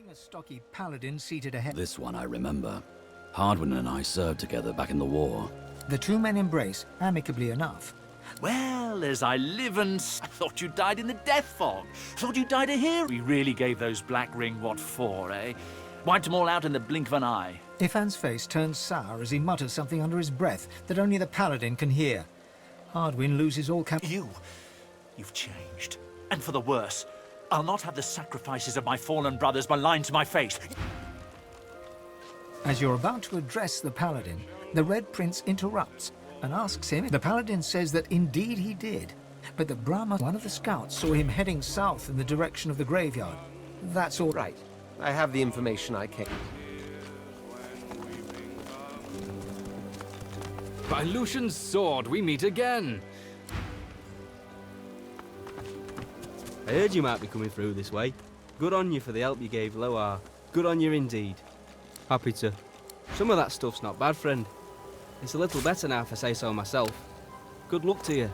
A stocky paladin seated ahead. This one I remember. Hardwin and I served together back in the war. The two men embrace, amicably enough. Well, as I live and... I thought you died in the death fog. Thought you died a hero. We really gave those Black Ring what for, eh? Wiped them all out in the blink of an eye. Ifan's face turns sour as he mutters something under his breath that only the paladin can hear. Hardwin loses all You've changed. And for the worse. I'll not have the sacrifices of my fallen brothers maligned to my face. As you're about to address the paladin, the Red Prince interrupts and asks him. The paladin says that indeed he did, but that Brahma, one of the scouts, saw him heading south in the direction of the graveyard. That's all right. I have the information I came. By Lucian's sword, we meet again. I heard you might be coming through this way. Good on you for the help you gave Loar. Good on you indeed. Happy to. Some of that stuff's not bad, friend. It's a little better now if I say so myself. Good luck to you.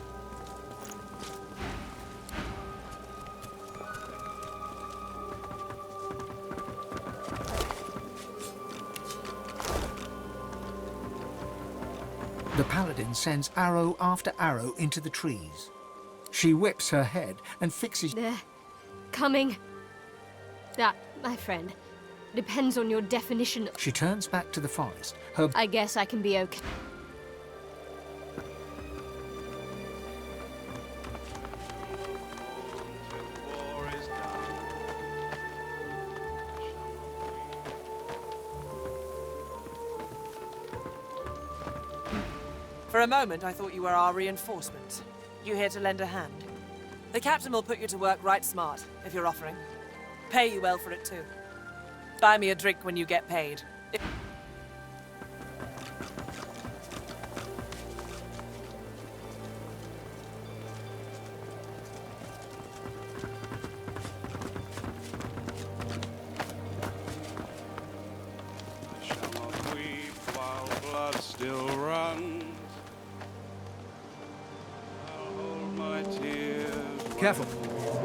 The paladin sends arrow after arrow into the trees. She whips her head and fixes... They're coming. That, my friend, depends on your definition. She turns back to the forest. I guess I can be okay. For a moment, I thought you were our reinforcement. You here to lend a hand? The captain will put you to work right smart, if you're offering. Pay you well for it, too. Buy me a drink when you get paid. Shall not weep while blood still runs. I'll hold my tears. Careful.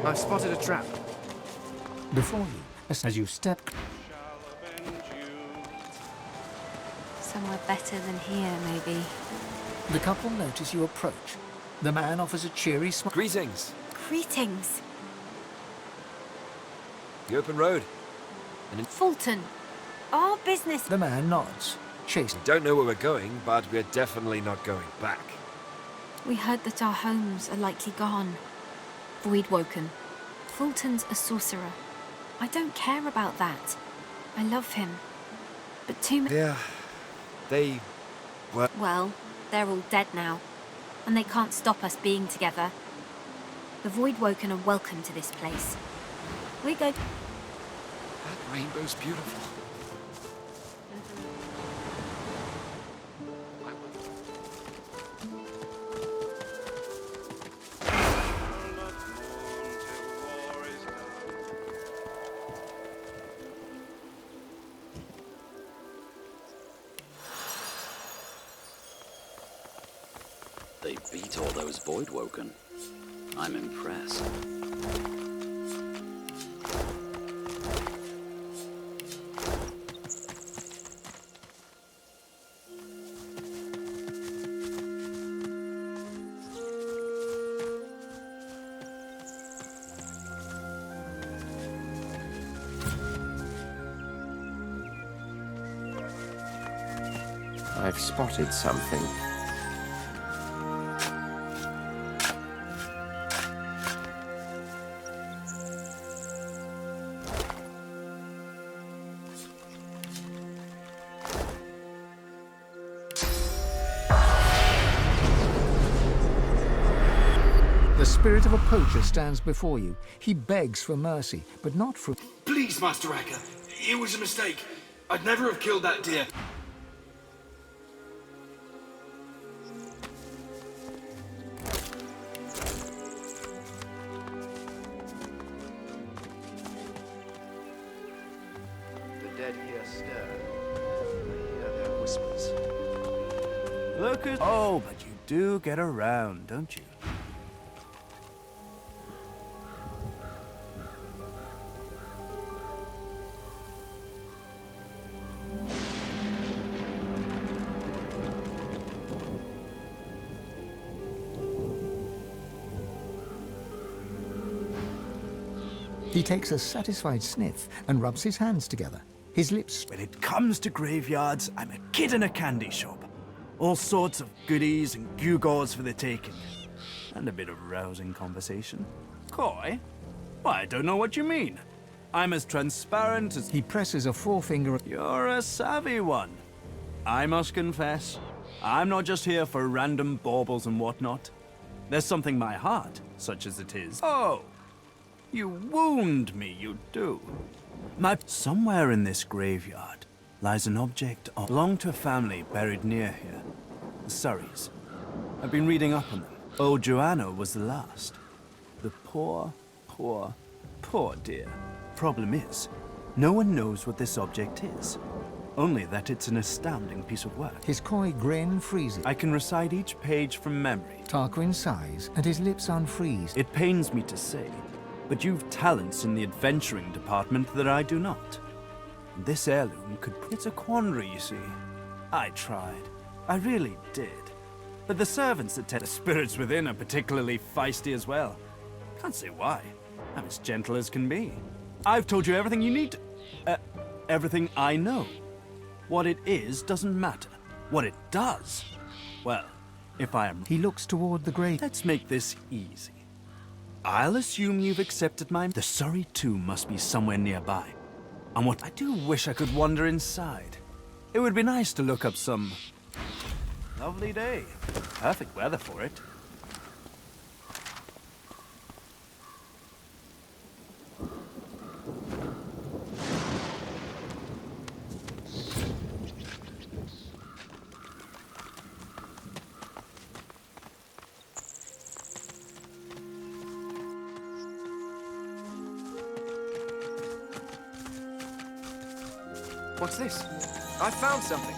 I've spotted a trap. Before you, as you step... Shall avenge you. Somewhere better than here, maybe. The couple notice you approach. The man offers a cheery smile. Greetings. Greetings. The open road. Fulton, our business... The man nods, chasing. Don't know where we're going, but we're definitely not going back. We heard that our homes are likely gone. Void-woken. Fulton's a sorcerer. I don't care about that. I love him. But too many... Yeah, they were... Well, they're all dead now. And they can't stop us being together. The Void-woken are welcome to this place. We go... That rainbow's beautiful. They beat all those Void-woken. I'm impressed. I've spotted something. The spirit of a poacher stands before you. He begs for mercy, but not for... Please, Master Acker. It was a mistake. I'd never have killed that deer. The dead here stir. I hear their whispers. Locust. Oh, but you do get around, don't you? He takes a satisfied sniff and rubs his hands together. His lips... When it comes to graveyards, I'm a kid in a candy shop. All sorts of goodies and gewgaws for the taking. And a bit of rousing conversation. Coy? Why, I don't know what you mean. I'm as transparent as... He presses a forefinger... You're a savvy one. I must confess, I'm not just here for random baubles and whatnot. There's something my heart, such as it is. Oh, you wound me, you do. Somewhere in this graveyard lies an object belonged to a family buried near here. The Surreys. I've been reading up on them. Old Joanna was the last. The poor dear. Problem is, no one knows what this object is. Only that it's an astounding piece of work. His coy grin freezes. I can recite each page from memory. Tarquin sighs, and his lips unfreeze. It pains me to say, but you've talents in the adventuring department that I do not. This heirloom could... It's a quandary, you see. I tried. I really did. But the servants that tend the spirits within are particularly feisty as well. Can't say why. I'm as gentle as can be. I've told you everything you need to... everything I know. What it is doesn't matter. What it does... Well, if I am... He looks toward the grave. Let's make this easy. I'll assume you've accepted my... The Surrey tomb must be somewhere nearby. And what... I do wish I could wander inside. It would be nice to look up some... Lovely day. Perfect weather for it. What's this? I found something.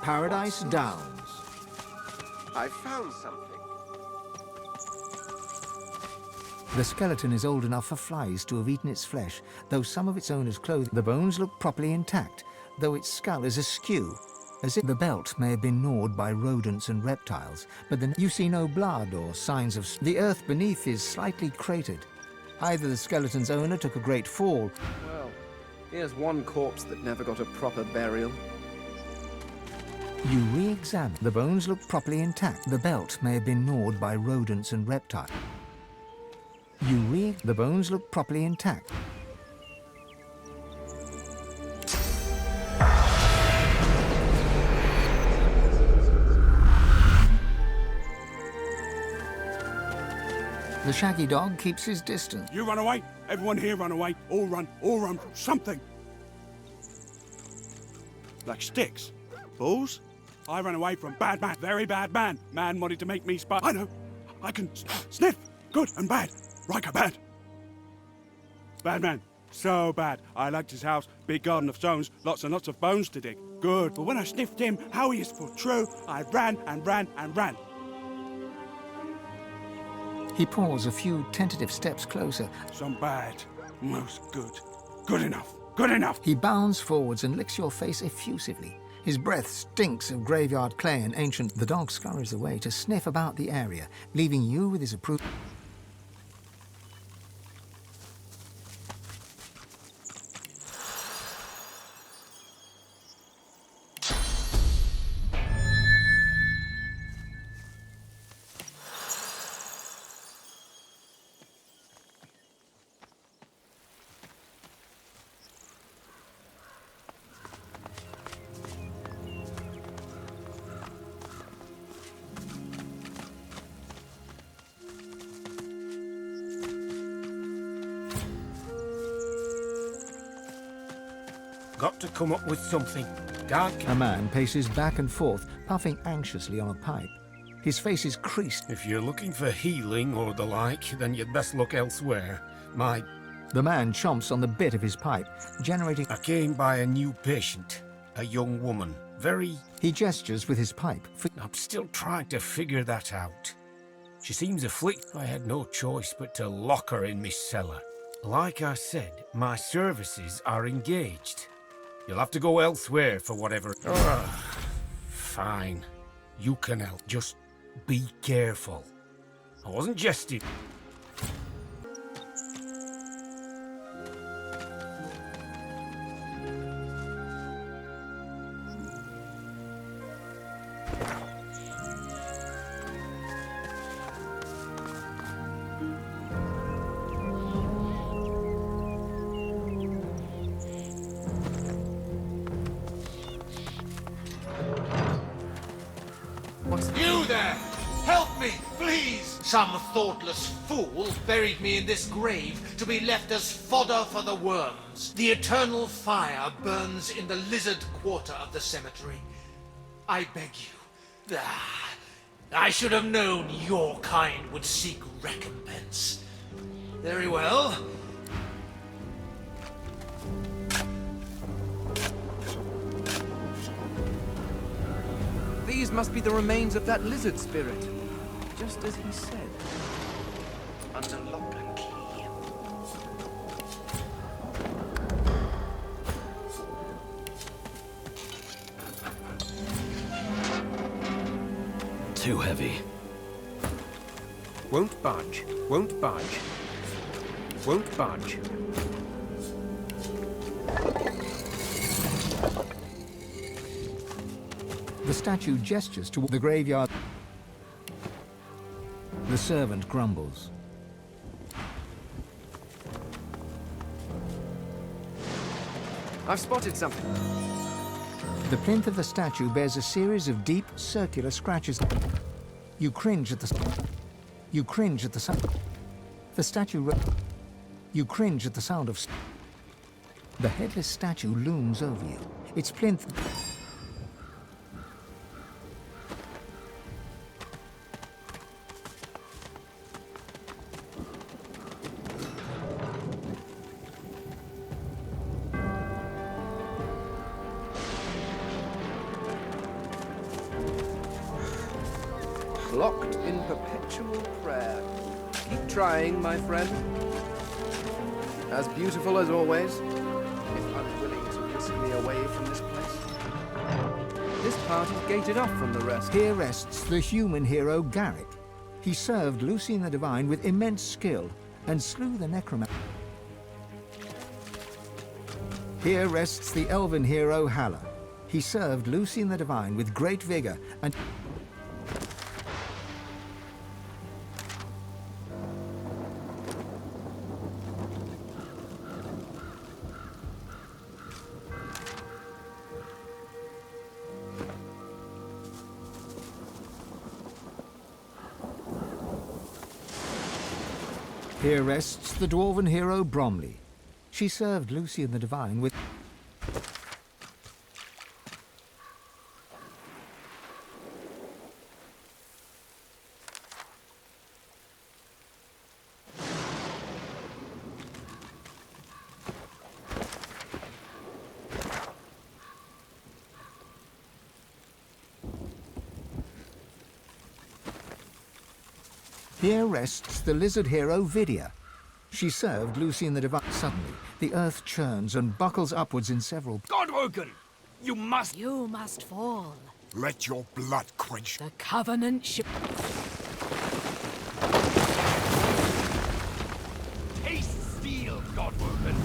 Paradise Downs. I found something. The skeleton is old enough for flies to have eaten its flesh, though some of its owner's clothing. The bones look properly intact, though its skull is askew, as if the belt may have been gnawed by rodents and reptiles, but then you see no blood or signs of... The earth beneath is slightly cratered. Either the skeleton's owner took a great fall... Well, here's one corpse that never got a proper burial. You re-examine. The bones look properly intact. The belt may have been gnawed by rodents and reptiles. The bones look properly intact. The shaggy dog keeps his distance. You run away. Everyone here run away. All run from something. Like sticks. Balls? I ran away from bad man, very bad man. Man wanted to make me spy. I know. I can sniff. Good and bad. Riker bad. Bad man. So bad. I liked his house. Big garden of stones. Lots and lots of bones to dig. Good. But when I sniffed him, how he is for true, I ran and ran and ran. He paws a few tentative steps closer. Some bad. Most good. Good enough. Good enough. He bounds forwards and licks your face effusively. His breath stinks of graveyard clay and ancient... The dog scurries away to sniff about the area, leaving you with his approval. got to come up with something. Can't... A man paces back and forth, puffing anxiously on a pipe. His face is creased. If you're looking for healing or the like, then you'd best look elsewhere. The man chomps on the bit of his pipe, generating... I came by a new patient. A young woman. Very... He gestures with his pipe. I'm still trying to figure that out. She seems afflicted. I had no choice but to lock her in my cellar. Like I said, my services are engaged. You'll have to go elsewhere for whatever... Fine. You can help. Just be careful. I wasn't jesting. You there! Help me, please! Some thoughtless fool buried me in this grave to be left as fodder for the worms. The eternal fire burns in the lizard quarter of the cemetery. I beg you. I should have known your kind would seek recompense. Very well. These must be the remains of that lizard spirit, just as he said. Under lock and key. Too heavy. Won't budge. Won't budge. Won't budge. The statue gestures toward the graveyard. The servant grumbles. I've spotted something. The plinth of the statue bears a series of deep, circular scratches. You cringe at the... You cringe at the sound. The statue... You cringe at the sound of... The headless statue looms over you. Its plinth... Locked in perpetual prayer. Keep trying, my friend. As beautiful as always, if unwilling to whisk me away from this place. This part is gated off from the rest. Here rests the human hero Garrick. He served Lucian the Divine with immense skill and slew the necromancer. Here rests the elven hero Halla. He served Lucian the Divine with great vigor and... Here rests the dwarven hero Bromley. She served Lucian the Divine with... Here rests the lizard hero Vidia. She served Lucian the Divine. Suddenly, the earth churns and buckles upwards in several... Godwoken! You must... You must fall. Let your blood quench. The Covenant ship... Taste steel, Godwoken!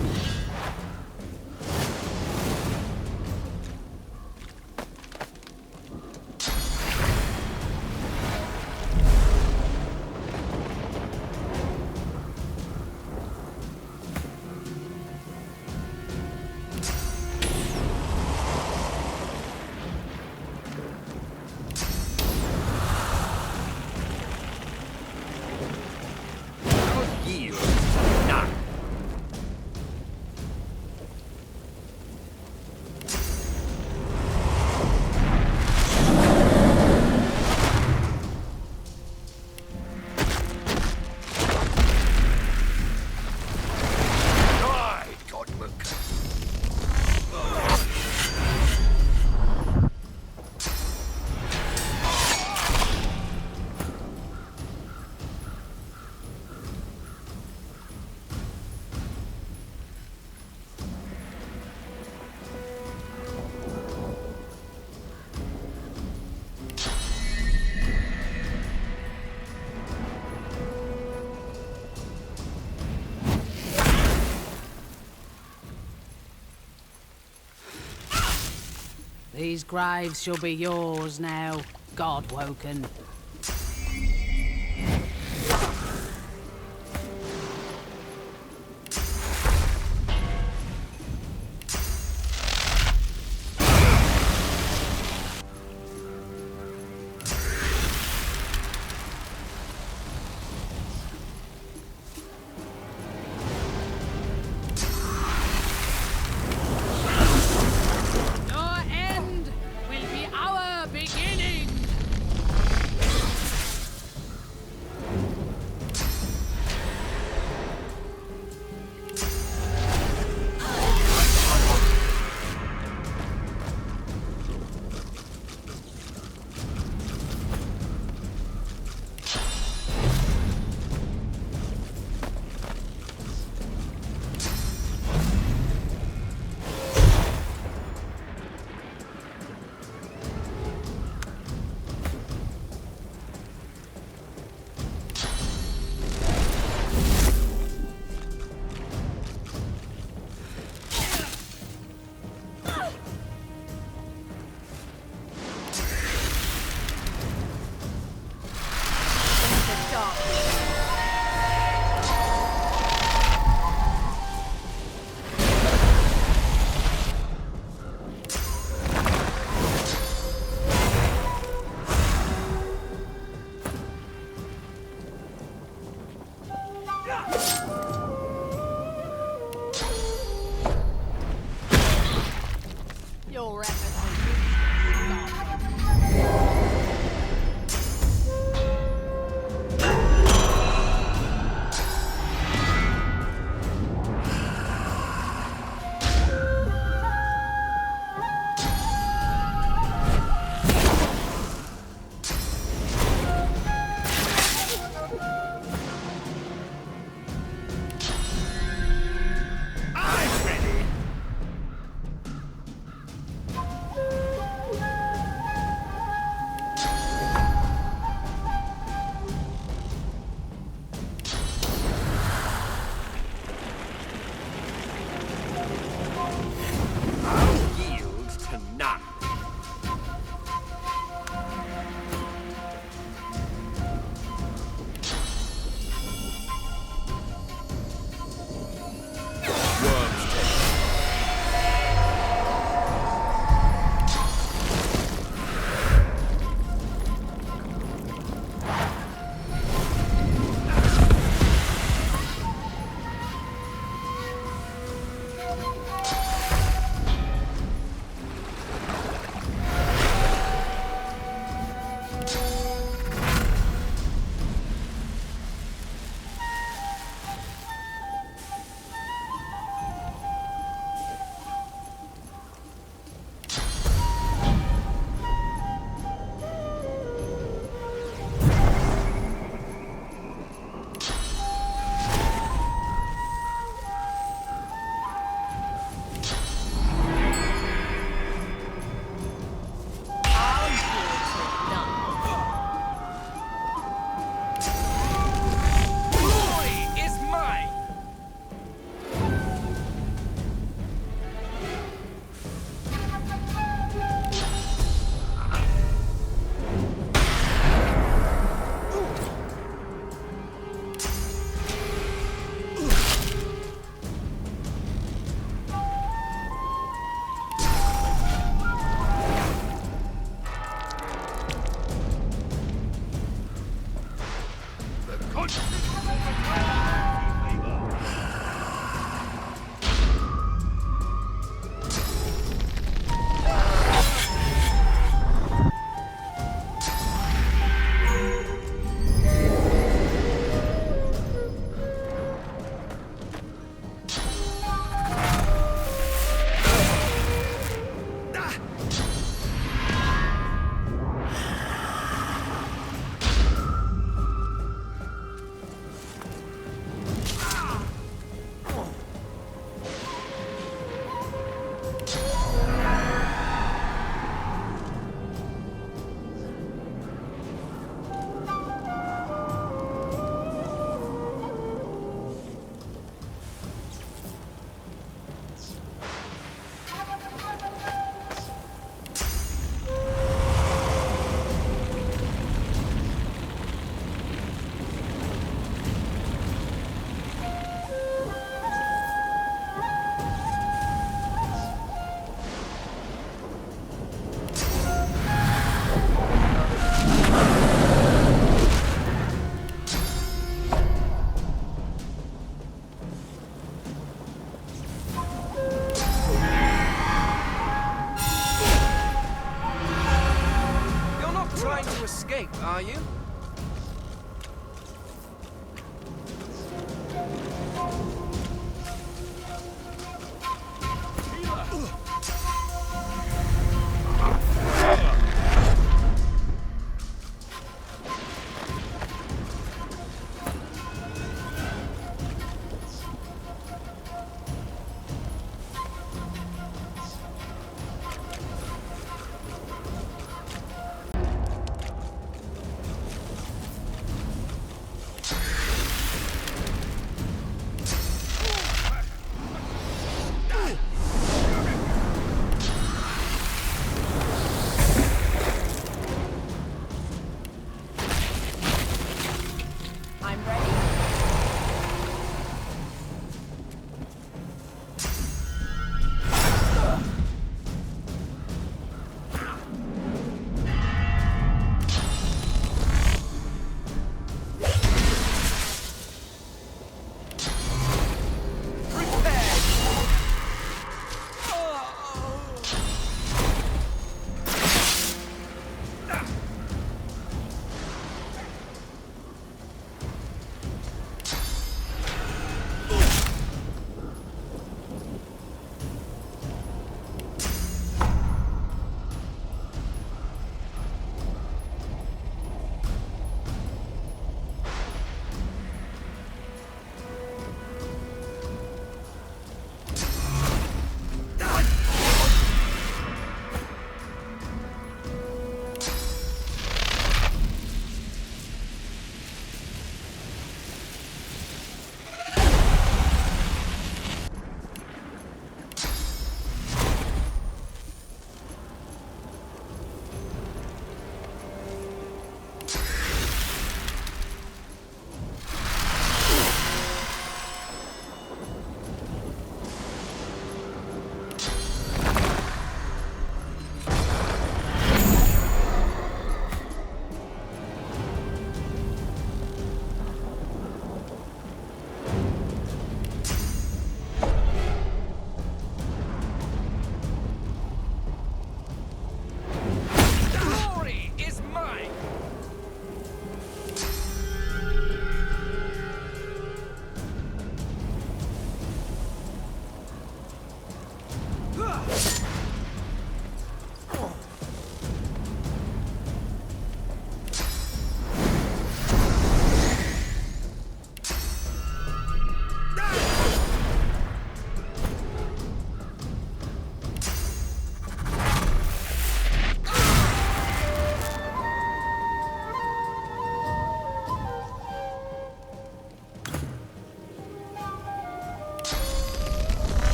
These graves shall be yours now, God-woken.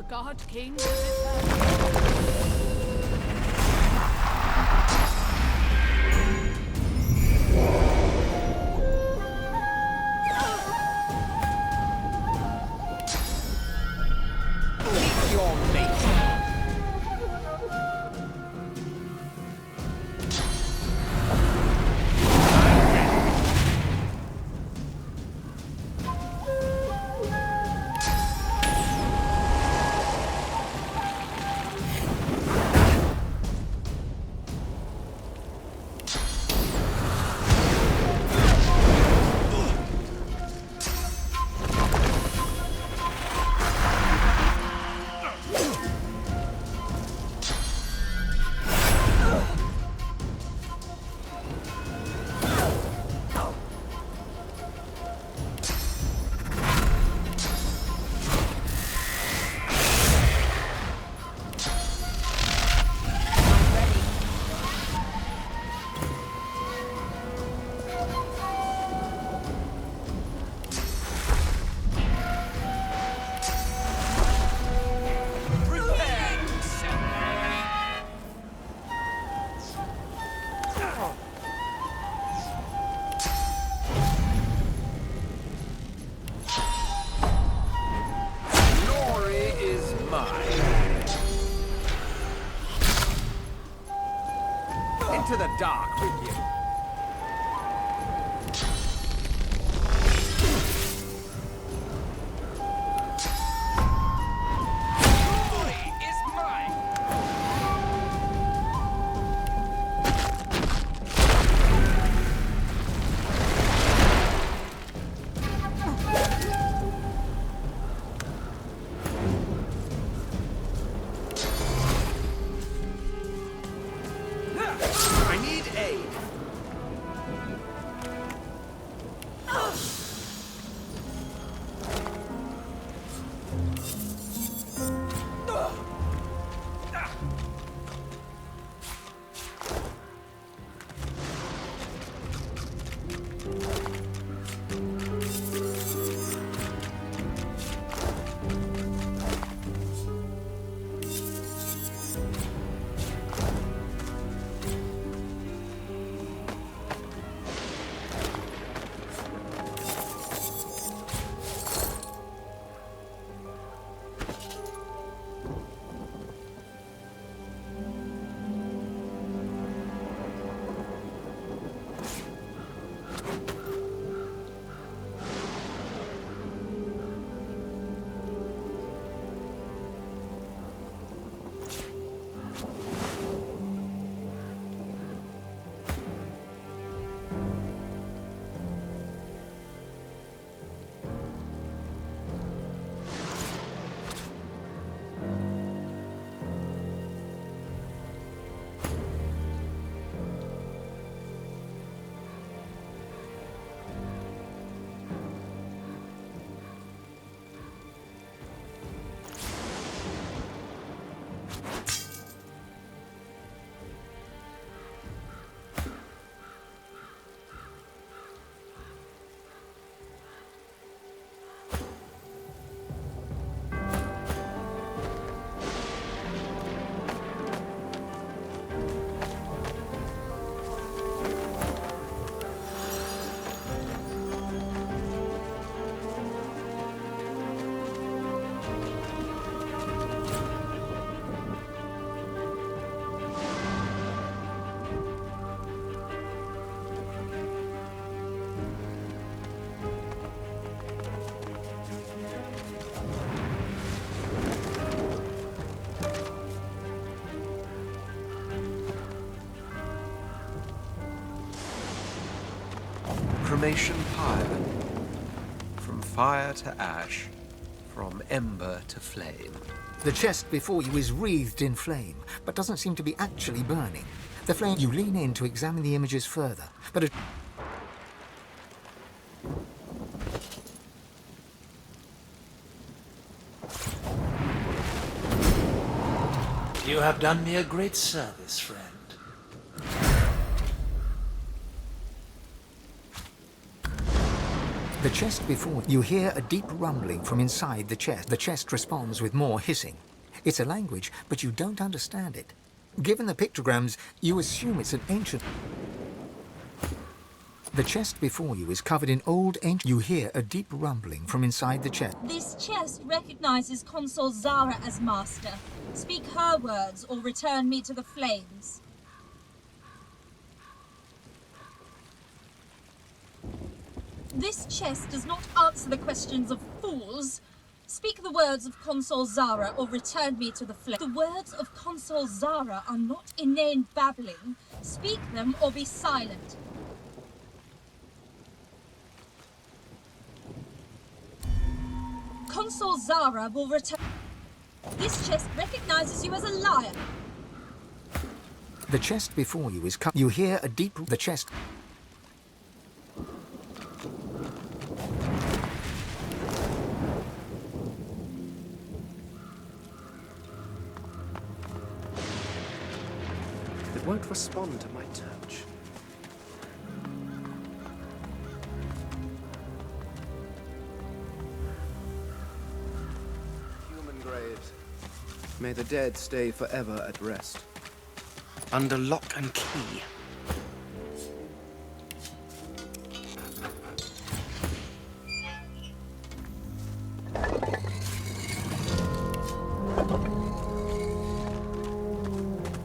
God King does it Your mate. Into the dark with you. Glory is mine. I need aid. Cremation pyre. From fire to ash, from ember to flame. The chest before you is wreathed in flame, but doesn't seem to be actually burning. The flame, you lean in to examine the images further, but You have done me a great service, friend. The chest before you hear a deep rumbling from inside the chest. The chest responds with more hissing. It's a language, but you don't understand it. Given the pictograms, you assume it's an ancient... The chest before you is covered in old ancient... You hear a deep rumbling from inside the chest. This chest recognizes Consul Zara as master. Speak her words or return me to the flames. This chest does not answer the questions of fools. Speak the words of Consul Zara or return me to the flames. The words of Consul Zara are not inane babbling. Speak them or be silent. Consul Zara will return. This chest recognizes you as a liar. The chest before you is cut. You hear a deep... The chest... It won't respond to my touch. Human graves. May the dead stay forever at rest. Under lock and key.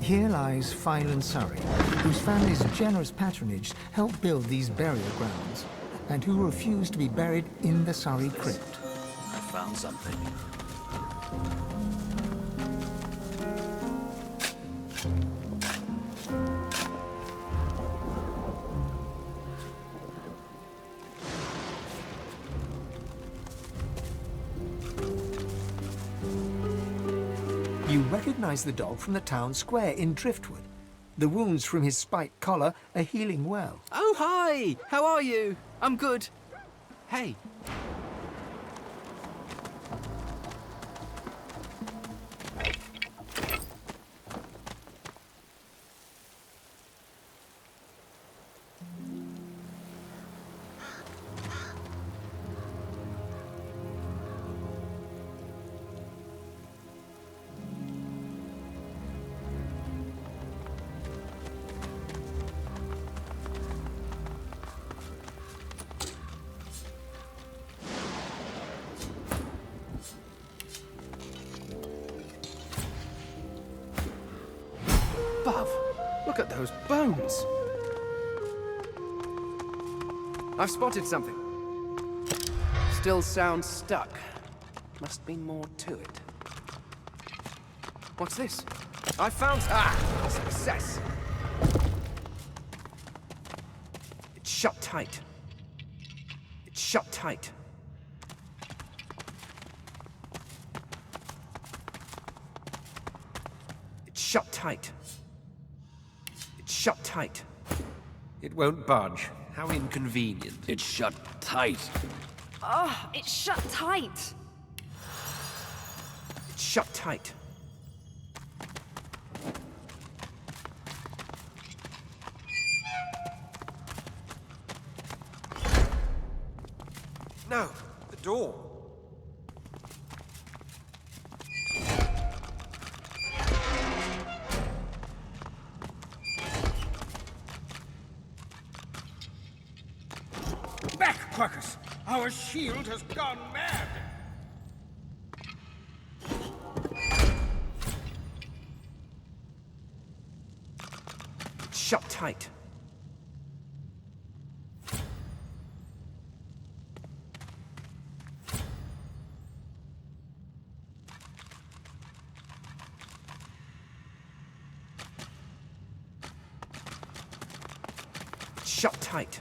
Here lies Phylan Surrey, whose family's generous patronage helped build these burial grounds, and who refused to be buried in the Surrey crypt. I found something. You recognize the dog from the town square in Driftwood. The wounds from his spiked collar are healing well. Oh, hi! How are you? I'm good. Hey. Buff, look at those bones. I've spotted something. Still sounds stuck. Must be more to it. What's this? I found... Ah! Success! It's shut tight. It's shut tight. It's shut tight. It's shut tight. It won't budge. How inconvenient. It's shut tight. Oh, it's shut tight. It's shut tight. No, the door. Back, Quackers! Our shield has gone mad! Shut tight. Shut tight.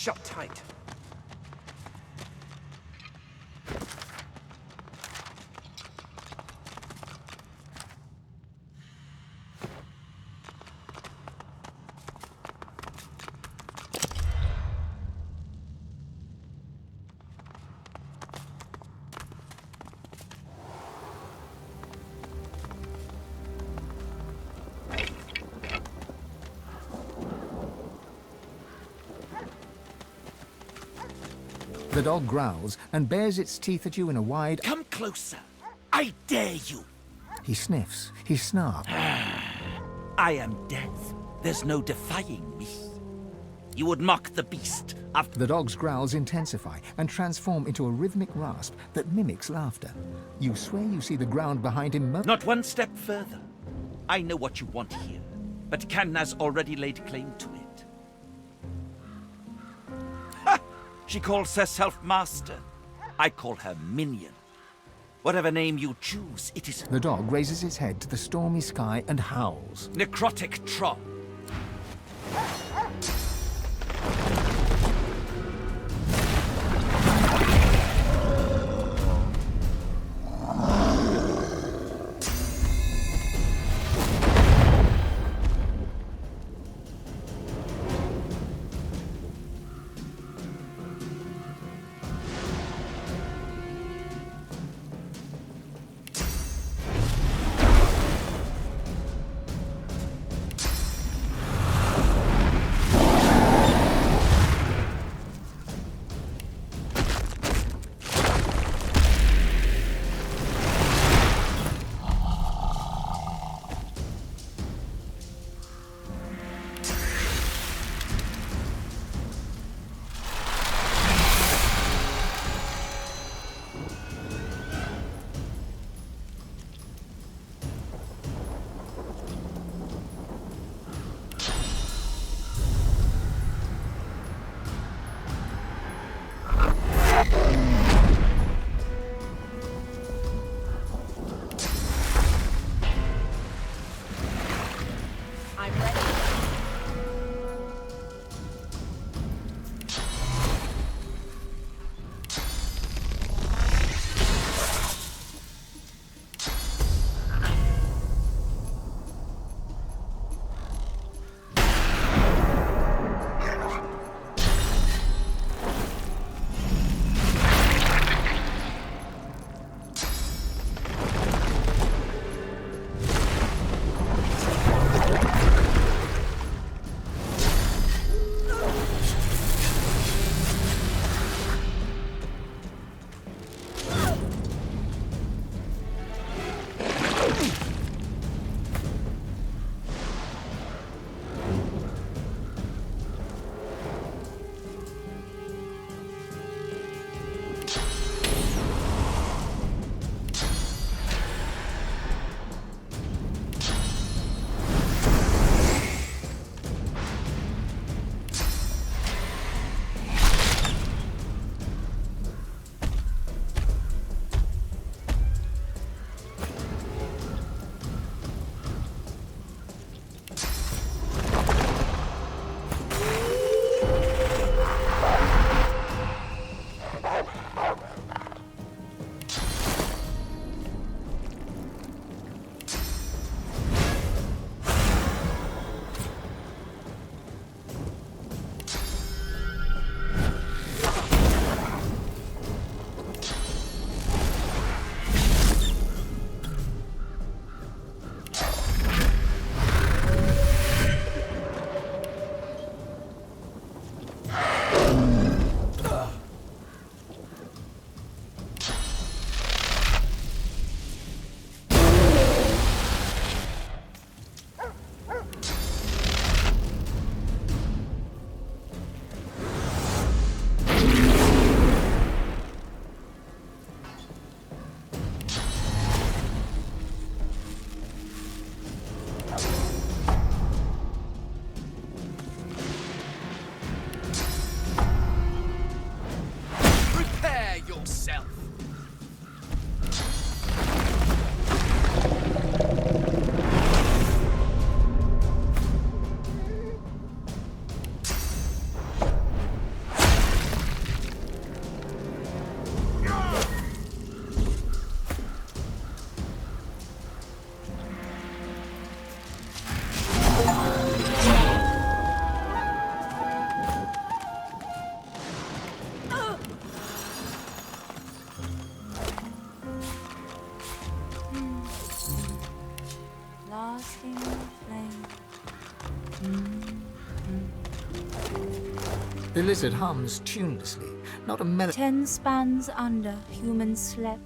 shut tight. The dog growls and bares its teeth at you in a wide... Come closer. I dare you. He sniffs. He snarls. I am death. There's no defying me. You would mock the beast of... The dog's growls intensify and transform into a rhythmic rasp that mimics laughter. You swear you see the ground behind him... Not one step further. I know what you want here, but Kanna's already laid claim to it. She calls herself master. I call her minion. Whatever name you choose, it is... The dog raises its head to the stormy sky and howls. Necrotic troll. The lizard hums tunelessly, not a melody. 10 spans under, humans slept.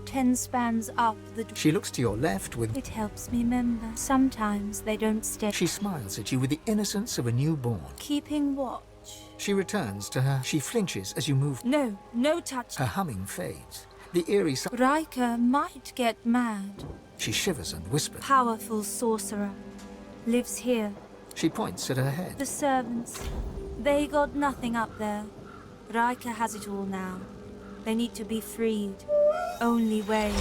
10 spans up, the... She looks to your left with... It helps me remember. Sometimes they don't stay. She smiles at you with the innocence of a newborn. Keeping watch. She returns to her. She flinches as you move. No, no touch. Her humming fades. The eerie sound... Riker might get mad. She shivers and whispers. Powerful sorcerer. Lives here. She points at her head. The servants. They got nothing up there. Riker has it all now. They need to be freed. Only way.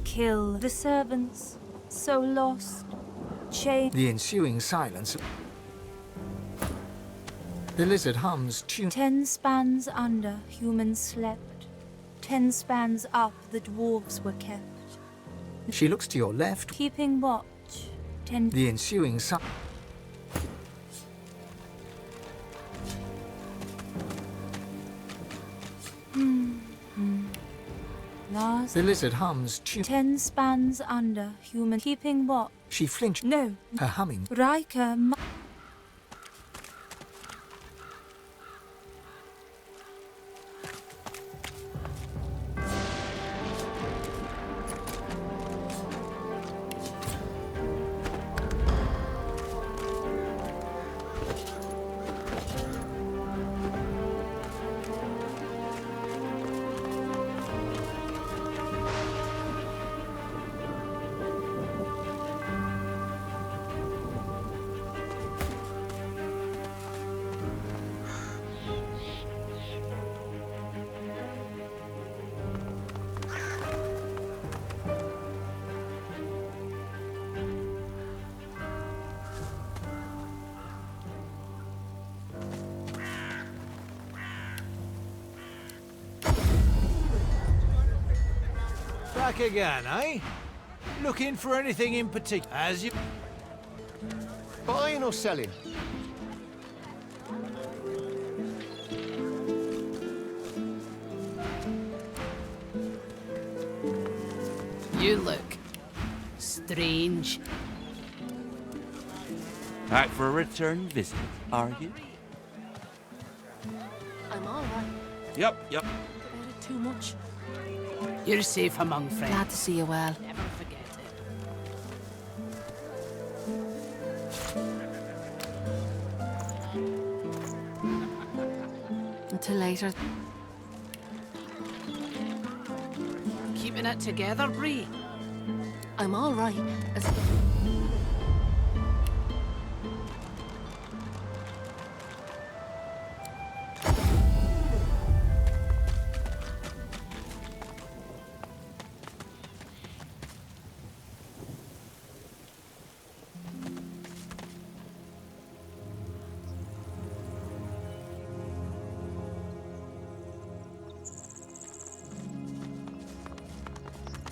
Kill the servants. So lost. Chained. The ensuing silence. The lizard hums tune. 10 spans under, humans slept. 10 spans up, the dwarves were kept. She looks to your left. Keeping watch. 10. The ensuing silence. Last. The lizard hums tune. 10 spans under, human. Keeping watch. She flinches. No. Her humming. Riker. Back again, eh? Looking for anything in particular? As you... Buying or selling? You look strange. Back for a return visit, are you? I'm all right. Yep. About it too much. You're safe among friends. Glad to see you well. Never forget it. Until later. Keeping it together, Bree? I'm all right.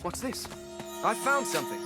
What's this? I found something.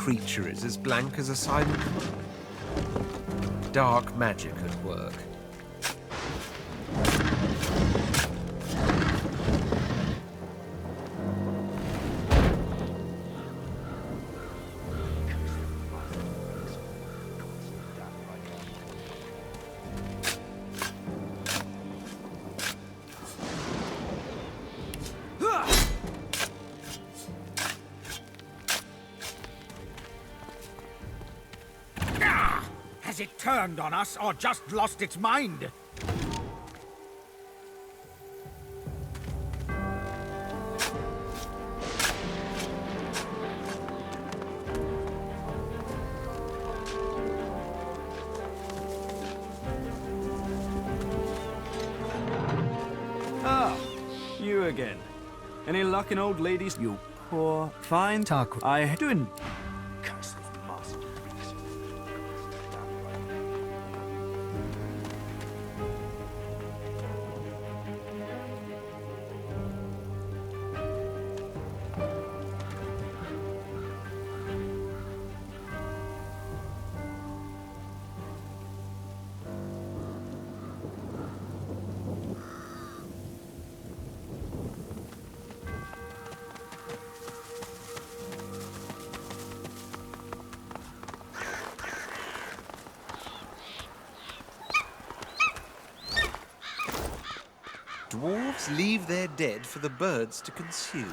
creature is as blank as a silent dark magic at work. Has it turned on us or just lost its mind? Ah, you again. Any luck in old ladies? You poor, fine Tarquin. I doing. Dwarves leave their dead for the birds to consume.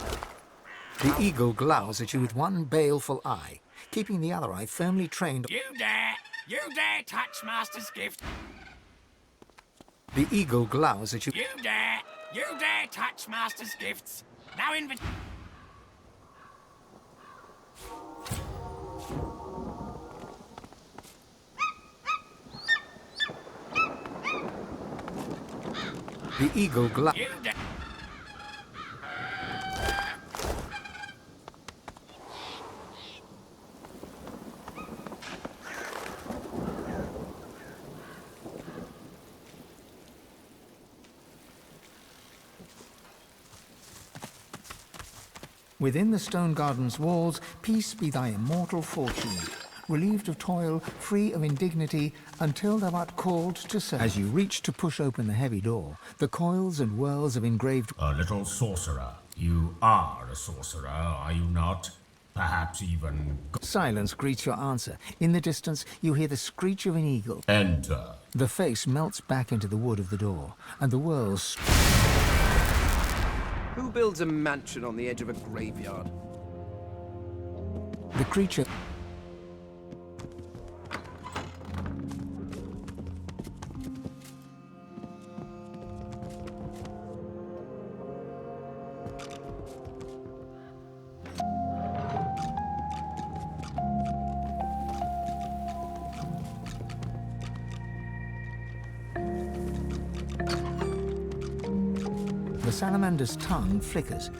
The eagle glowers at you with one baleful eye, keeping the other eye firmly trained. You dare touch Master's gift. The eagle glowers at you. You dare touch Master's gifts. Now The eagle glowers. Within the stone garden's walls, peace be thy immortal fortune, relieved of toil, free of indignity, until thou art called to serve. As you reach to push open the heavy door, the coils and whirls of engraved... A little sorcerer. You are a sorcerer, are you not? Perhaps even... Silence greets your answer. In the distance, you hear the screech of an eagle. Enter. The face melts back into the wood of the door, and the whirls... Who builds a mansion on the edge of a graveyard? The creature... The salamander's tongue flickers.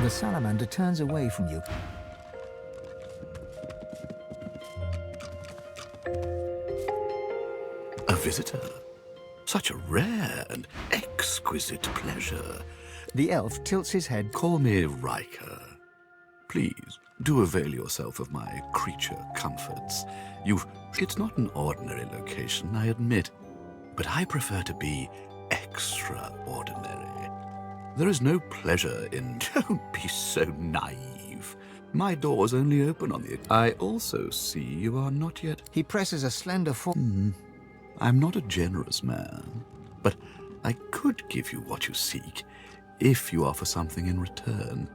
The salamander turns away from you. A visitor? Such a rare and exquisite pleasure. The elf tilts his head. Call me Riker. Please, do avail yourself of my creature comforts. It's not an ordinary location, I admit, but I prefer to be extraordinary. There is no pleasure in... Don't be so naive. My doors only open on the... I also see you are not yet... He presses a slender form. I'm not a generous man, but I could give you what you seek, if you offer something in return.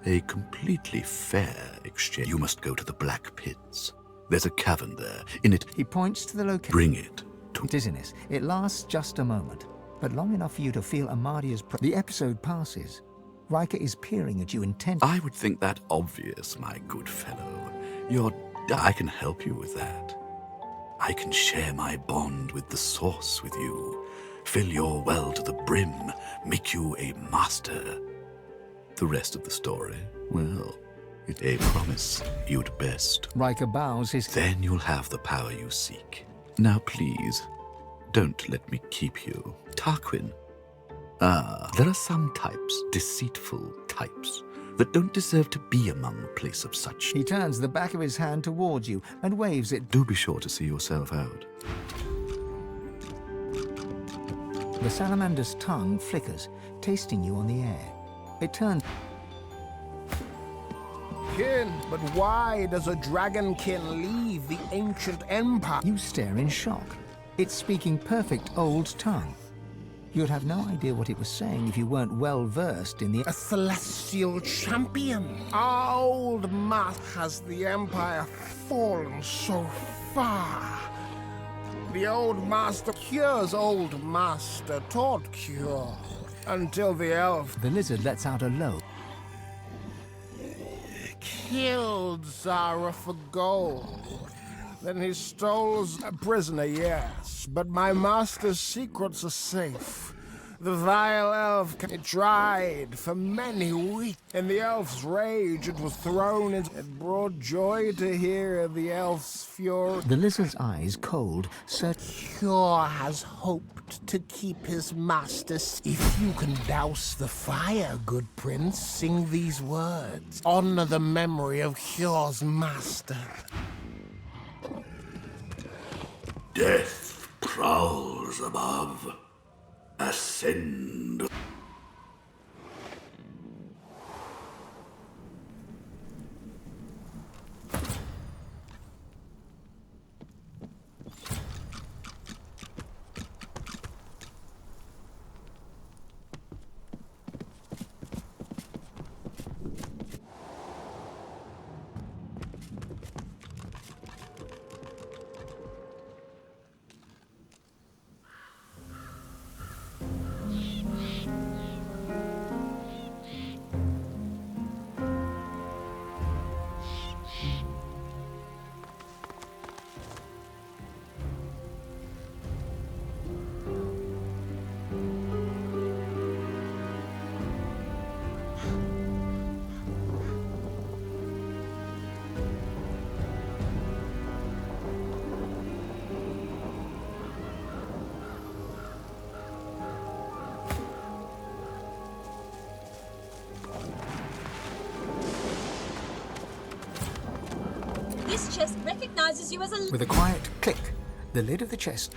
A completely fair exchange. You must go to the Black Pits. There's a cavern there. In it... He points to the location. Bring it to... Dizziness. It lasts just a moment, but long enough for you to feel Amadia's... The episode passes. Riker is peering at you intently. I would think that obvious, my good fellow. I can help you with that. I can share my bond with the Source with you. Fill your well to the brim. Make you a master. The rest of the story, well, it's a promise you'd best. Riker bows his... Then you'll have the power you seek. Now please, don't let me keep you. Tarquin, Ah, there are some types, deceitful types, that don't deserve to be among a place of such. He turns the back of his hand towards you and waves it. Do be sure to see yourself out. The salamander's tongue flickers, tasting you on the air. It turns... Kin, but why does a dragonkin leave the ancient empire? You stare in shock. It's speaking perfect old tongue. You'd have no idea what it was saying if you weren't well versed in the... A celestial champion. Our old master has the empire fallen so far. The old master cures old master taught cure until the elf... The lizard lets out a low. Killed Zara for gold. Then he stole a prisoner, yes, but my master's secrets are safe. The vile elf tried for many weeks. In the elf's rage, it was thrown in. It brought joy to hear the elf's fury. The lizard's eyes cold, Cure has hoped to keep his master. If you can douse the fire, good prince, sing these words. Honor the memory of Cure's master. Death prowls above. Ascend. This chest recognizes you as a... With a quiet click, the lid of the chest